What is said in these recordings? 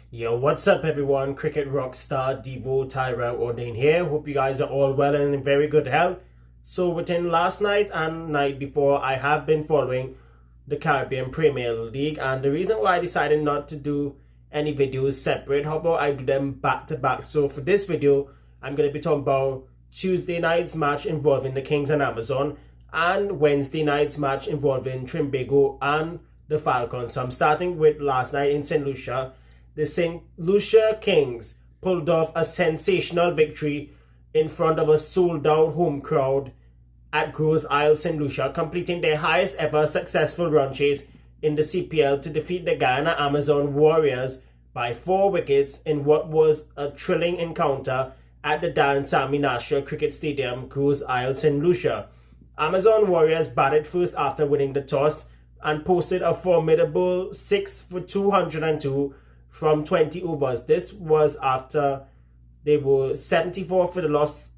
Yo, what's up everyone? Cricket rockstar Devo Tyrell Ordain here. Hope you guys are all well and in very good health. So within last night and night before, I have been following the Caribbean Premier League, and the reason why I decided not to do any videos separate, how about I do them back to back. So for this video, I'm going to be talking about Tuesday night's match involving the Kings and Amazon, and Wednesday night's match involving Trinbago and the Falcons. So I'm starting with last night in St. Lucia. The St. Lucia Kings pulled off a sensational victory in front of a sold-out home crowd at Gros Isle, St. Lucia, completing their highest ever successful run chase in the CPL to defeat the Guyana Amazon Warriors by 4 wickets in what was a thrilling encounter at the Dan Sami National Cricket Stadium, Gros Isle, St. Lucia. Amazon Warriors batted first after winning the toss and posted a formidable 6 for 202 from 20 overs. This was after they were 74 for the loss,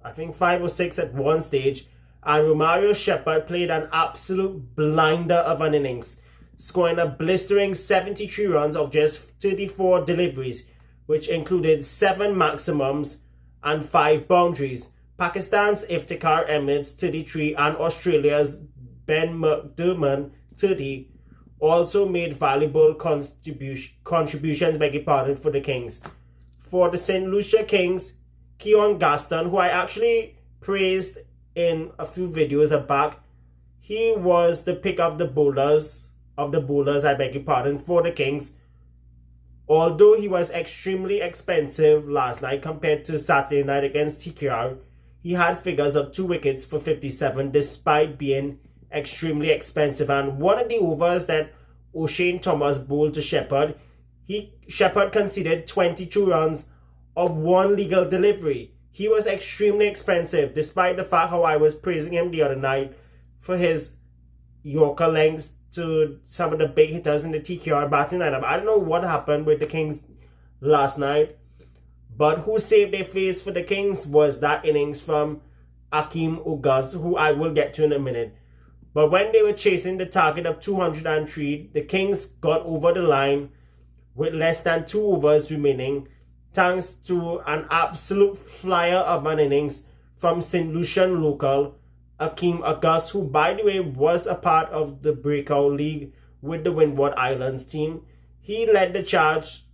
I think 5 or 6 at one stage, and Romario Shepherd played an absolute blinder of an innings, scoring a blistering 73 runs of just 34 deliveries, which included 7 maximums and 5 boundaries. Pakistan's Iftikhar Ahmed's 33 and Australia's Ben McDermott 30 also made valuable contributions for the Kings. For the St. Lucia Kings, Keon Gaston, who I actually praised in a few videos back, he was the pick of the bowlers, for the Kings. Although he was extremely expensive last night compared to Saturday night against TKR, he had figures of 2 wickets for 57 despite being extremely expensive. And one of the overs that O'Shane Thomas bowled to Shepherd, Shepherd conceded 22 runs of 1 legal delivery. He was extremely expensive, despite the fact how I was praising him the other night for his Yorker lengths to some of the big hitters in the TKR batting lineup. I don't know what happened with the Kings last night, but who saved their face for the Kings was that innings from Hakeem Auguste, who I will get to in a minute. But when they were chasing the target of 203, the Kings got over the line with less than 2 overs remaining, thanks to an absolute flyer of an innings from St. Lucian local Hakeem Auguste, who by the way was a part of the breakout league with the Windward Islands team. He led the charge,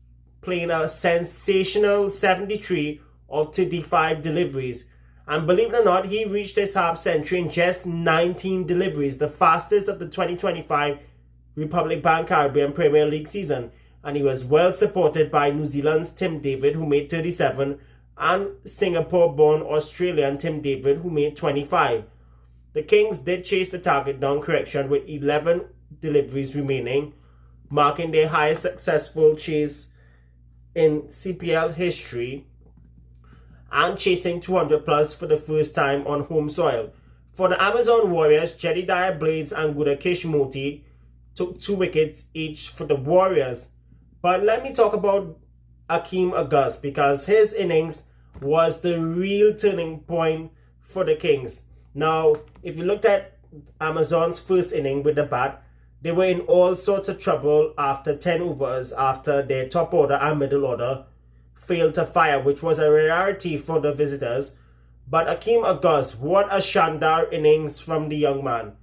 playing a sensational 73 of 35 deliveries. And believe it or not, he reached his half century in just 19 deliveries, the fastest of the 2025 Republic Bank Caribbean Premier League season. And he was well supported by New Zealand's Tim David, who made 37, and Singapore-born Australian Tim David, who made 25. The Kings did chase the target down, with 11 deliveries remaining, marking their highest successful chase in CPL history, and chasing 200 plus for the first time on home soil. For the Amazon Warriors, Jedediah Blades and Gudakesh Moti took 2 wickets each for the Warriors. But let me talk about Hakeem Auguste, because his innings was the real turning point for the Kings. Now, if you looked at Amazon's first inning with the bat, they were in all sorts of trouble after 10 overs, after their top order and middle order failed to fire, which was a rarity for the visitors. But Hakeem Auguste, what a Shandar innings from the young man.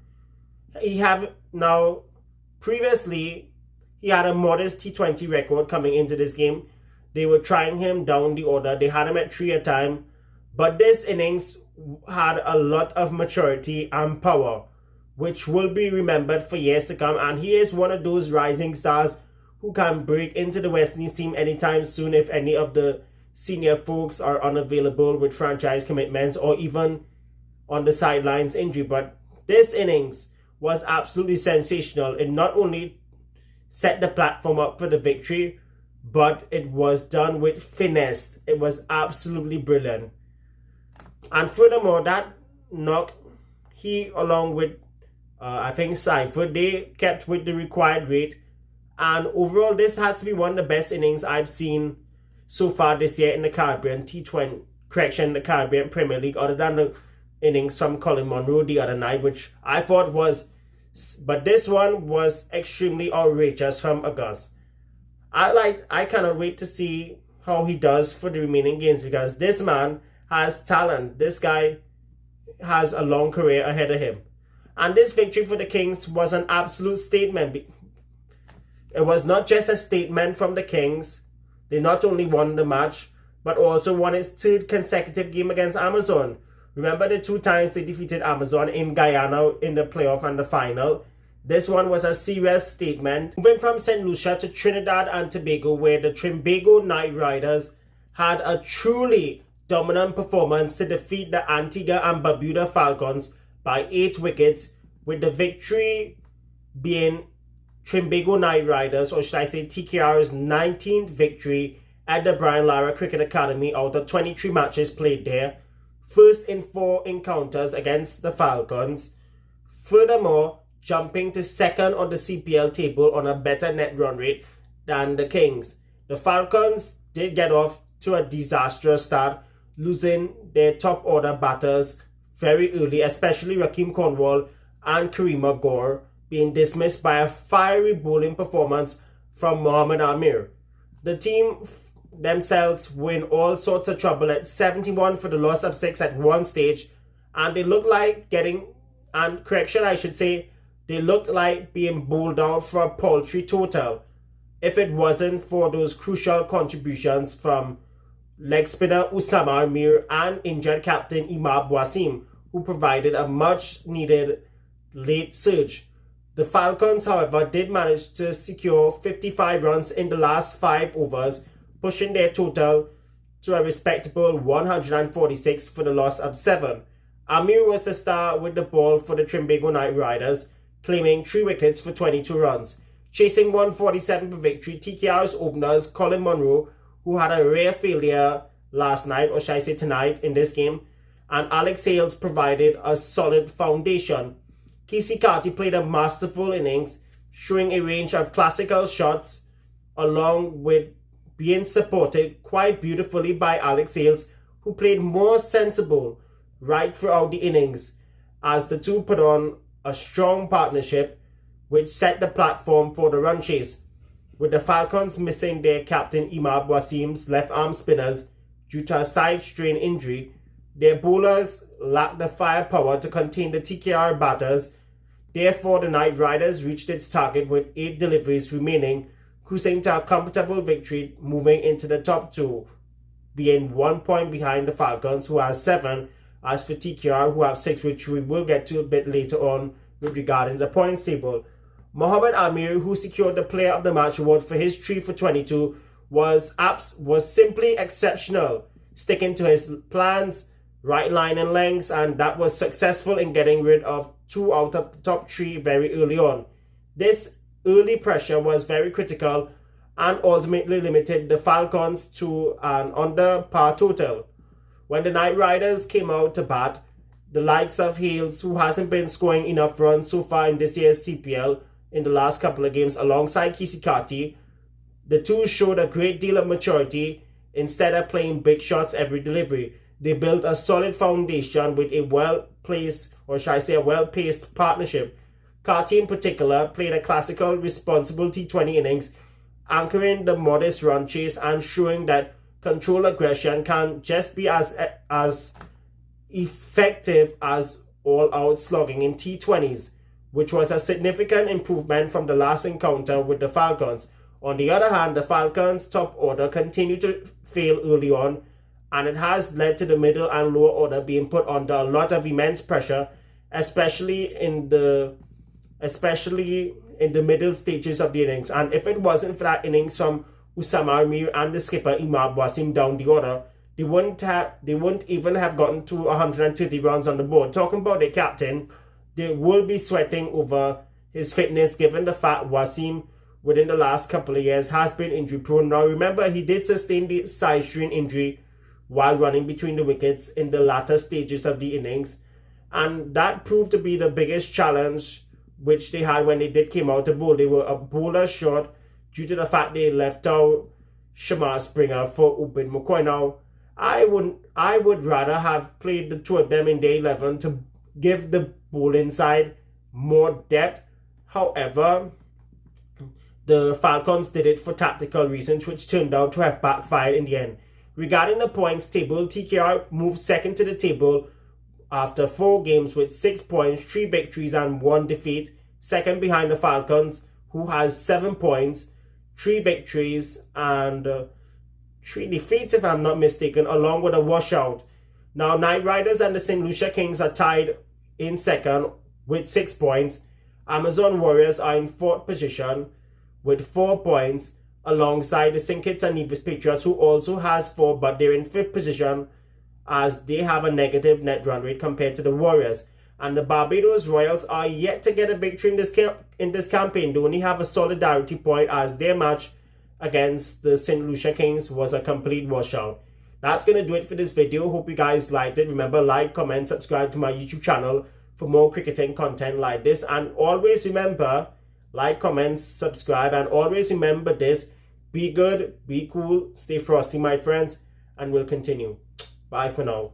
Previously, he had a modest T20 record coming into this game. They were trying him down the order. They had him at 3 a time. But this innings had a lot of maturity and power, which will be remembered for years to come. And he is one of those rising stars who can break into the West Indies team anytime soon if any of the senior folks are unavailable with franchise commitments or even on the sidelines injury. But this innings was absolutely sensational. It not only set the platform up for the victory, but it was done with finesse. It was absolutely brilliant. And furthermore, that knock, he along with I think Seifert, they kept with the required rate. And overall, this has to be one of the best innings I've seen so far this year in the Caribbean the Caribbean Premier League, other than the innings from Colin Monroe the other night, which I thought was, but this one was extremely outrageous from Auguste. I cannot wait to see how he does for the remaining games, because this man has talent. This guy has a long career ahead of him. And this victory for the Kings was an absolute statement. It was not just a statement from the Kings. They not only won the match, but also won its third consecutive game against Amazon. Remember the 2 times they defeated Amazon in Guyana in the playoff and the final? This one was a serious statement. Moving from St. Lucia to Trinidad and Tobago, where the Tobago Knight Riders had a truly dominant performance to defeat the Antigua and Barbuda Falcons by 8 wickets, with the victory being Tobago Knight Riders, or should I say TKR's 19th victory at the Brian Lara Cricket Academy out of 23 matches played there, first in 4 encounters against the Falcons. Furthermore, jumping to second on the CPL table on a better net run rate than the Kings. The Falcons did get off to a disastrous start, losing their top order batters very early, especially Rakeem Cornwall and Karima Gore, being dismissed by a fiery bowling performance from Mohammad Amir. The team themselves were in all sorts of trouble at 71 for the loss of 6 at one stage, and they looked like they looked like being bowled out for a paltry total, if it wasn't for those crucial contributions from leg spinner Usama Amir and injured captain Imab Wasim, who provided a much needed late surge. The Falcons, however, did manage to secure 55 runs in the last 5 overs, pushing their total to a respectable 146 for the loss of 7. Amir was the star with the ball for the Tobago Knight Riders, claiming 3 wickets for 22 runs. Chasing 147 for victory, TKR's openers Colin Munro, who had a rare failure last night, or should I say tonight in this game, and Alex Hales provided a solid foundation. Casey Carty played a masterful innings, showing a range of classical shots, along with being supported quite beautifully by Alex Hales, who played more sensible right throughout the innings, as the two put on a strong partnership which set the platform for the run chase. With the Falcons missing their captain Imab Wasim's left arm spinners due to a side strain injury, their bowlers lacked the firepower to contain the TKR batters. Therefore, the Knight Riders reached its target with 8 deliveries remaining, cruising to a comfortable victory, moving into the top 2, being 1 point behind the Falcons, who have 7, as for TKR, who have 6, which we will get to a bit later on with regarding the points table. Mohammad Amir, who secured the Player of the Match award for his 3 for 22, was simply exceptional, sticking to his plans, right line and lengths, and that was successful in getting rid of 2 out of the top 3 very early on. This early pressure was very critical and ultimately limited the Falcons to an under par total. When the Knight Riders came out to bat, the likes of Hales, who hasn't been scoring enough runs so far in this year's CPL in the last couple of games, alongside Casey Carty, the two showed a great deal of maturity. Instead of playing big shots every delivery, they built a solid foundation with a well-placed, or should I say a well-paced partnership. Carty in particular played a classical responsible T20 innings, anchoring the modest run chase and showing that controlled aggression can just be as effective as all-out slugging in T20s, which was a significant improvement from the last encounter with the Falcons. On the other hand, the Falcons' top order continued to fail early on, and it has led to the middle and lower order being put under a lot of immense pressure, especially in the middle stages of the innings. And if it wasn't for that innings from Usama Amir and the skipper Imab Wasim down the order, they wouldn't even have gotten to 130 runs on the board. Talking about their captain, they will be sweating over his fitness, given the fact Wasim within the last couple of years has been injury prone. Now remember, he did sustain the side strain injury while running between the wickets in the latter stages of the innings, and that proved to be the biggest challenge which they had when they did came out to bowl. They were a bowler short due to the fact they left out Shamar Springer for Ubin McCoy. Now, I would rather have played the two of them in day 11 to give the bowling side more depth. However, the Falcons did it for tactical reasons, which turned out to have backfired in the end. Regarding the points table, TKR moved second to the table after 4 games with 6 points, 3 victories and 1 defeat. Second behind the Falcons, who has 7 points, 3 victories and 3 defeats if I'm not mistaken, along with a washout. Now Knight Riders and the St. Lucia Kings are tied in second with 6 points. Amazon Warriors are in 4th position with 4 points, alongside the St. Kitts and Nevis Patriots, who also has 4, but they're in 5th position as they have a negative net run rate compared to the Warriors. And the Barbados Royals are yet to get a victory in this campaign. They only have a solidarity point as their match against the St. Lucia Kings was a complete washout. That's going to do it for this video. Hope you guys liked it. Remember, like, comment, subscribe to my YouTube channel for more cricketing content like this. And always remember, like, comment, subscribe, and always remember this: be good, be cool, stay frosty, my friends, and we'll continue. Bye for now.